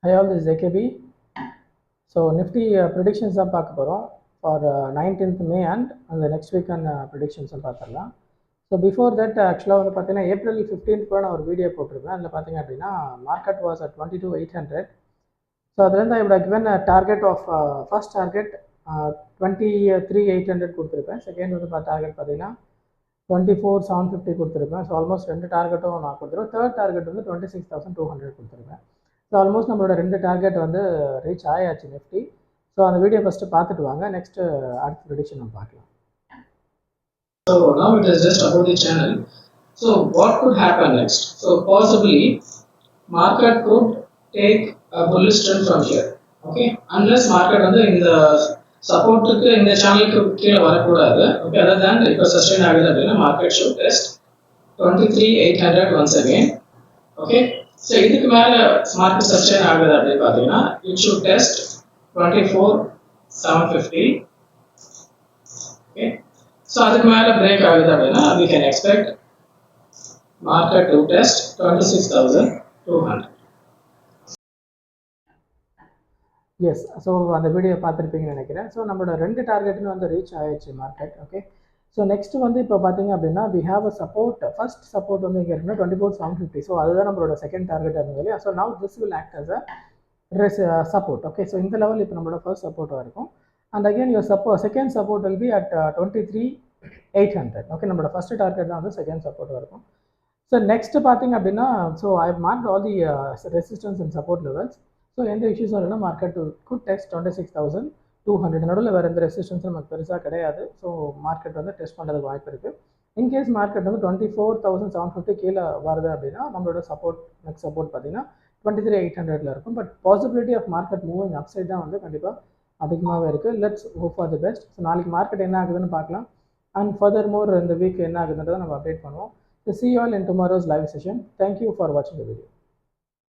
Hi all, this is AKB. So Nifty predictions தான் பார்க்க போகிறோம் ஃபார் 19th May and அந்த நெக்ஸ்ட் வீக்கெண்ட் ப்ரிடிக்ஷன்ஸும் பார்த்துடலாம். ஸோ பிஃபோர் தட் ஆக்சுவலாக வந்து பார்த்தீங்கன்னா April 15th கூட நான் ஒரு வீடியோ போட்டிருப்பேன். அதில் பார்த்தீங்க அப்படின்னா மார்க்கெட் வாஸ் அட் 22,800. ஸோ அதுலேருந்து I would given target of first target 23,800 கொடுத்துருப்பேன். செகண்ட் வந்து டார்கெட் பார்த்தீங்கன்னா 24,750 கொடுத்துருப்பேன். ஸோ ஆல்மோஸ்ட் ரெண்டு டார்கெட்டும் நான் கொடுத்துருவேன். தேர்ட் டார்கெட் வந்து 26,200 கொடுத்துருப்பேன். ஸோ ஆல்மோஸ்ட் நம்மளோட ரெண்டு டார்கெட் வந்து ரீச் ஆயாச்சு நிஃப்டி. ஸோ அந்த வீடியோ ஃபஸ்ட்டு பார்த்துட்டு வாங்க, நெக்ஸ்ட்டு அடுத்த ப்ரெடிக்ஷன் நம்ம பார்க்கலாம். So now it is just about the channel. So what could happen next? So possibly market could take a bullish trend from here. Okay, unless market வந்து இந்த சப்போர்ட்டுக்கு இந்த சேனலுக்கு கீழே வரக்கூடாது. Okay, other than இப்போ சஸ்டெயின் ஆகுது அப்படின்னா market should test 23,800 once again. Okay, so இதுக்கு மேல மார்க்கெட் சஸ்டெயின் ஆகுது அப்படின்னு பார்த்தீங்கன்னா it should test 24,750. Okay, so அதுக்கு மேல பிரேக் ஆகுது அப்படின்னா we can expect market to test 26,200. Yes, so அந்த வீடியோ பார்த்துருப்பீங்கன்னு நினைக்கிறேன். ஸோ நம்மளோட ரெண்டு டார்கெட்டுமே வந்து ரீச் ஆயிடுச்சு மார்க்கெட். ஓகே, ஸோ நெக்ஸ்ட் வந்து இப்போ பார்த்தீங்க அப்படின்னா we have a support. First support வந்து இங்கே இருக்குன்னா 24,750. ஸோ அதுதான் நம்மளோட செகண்ட் டார்கெட் இருந்தது இல்லையா. So now this will act as a support. Okay, so இந்த லெவல் இப்போ நம்மளோட ஃபர்ஸ்ட் சப்போர்ட்டாக இருக்கும். And again your second support will be at 23,800. Okay, நம்மளோட ஃபர்ஸ்ட் டார்கெட் தான் வந்து செகண்ட் சப்போர்ட்டாக இருக்கும். ஸோ நெக்ஸ்ட் பார்த்தீங்க அப்படின்னா so I mark all the resistance and support levels. So எந்த இஷ்யூஸும் இல்லைன்னா மார்க்கெட் குட் டெஸ்ட் 26,200. நடுவில் வேறு எந்த ரெசிஸ்டன்ஸும் நமக்கு பெருசாக கிடையாது. ஸோ மார்க்கெட் வந்து டெஸ்ட் பண்ணுறதுக்கு வாய்ப்பு இருக்குது. இன்கேஸ் மார்க்கெட் வந்து 24,750 கீழே வருது அப்படின்னா நம்மளோட சப்போர்ட் நெக்ஸ்ட் சப்போர்ட் பார்த்தீங்கன்னா 23,800 இருக்கும். But possibility of market moving up side தான் வந்து கண்டிப்பாக அதிகமாகவே இருக்குது. Let's hope for the best. So நாளைக்கு மார்க்கெட் என்ன ஆகுதுன்னு பார்க்கலாம். அண்ட் ஃபர்தர் மோர் இந்த வீக் என்ன ஆகுதுன்றதை நம்ம அப்டேட் பண்ணுவோம். See you all in tomorrow's live session. Thank you for watching the video.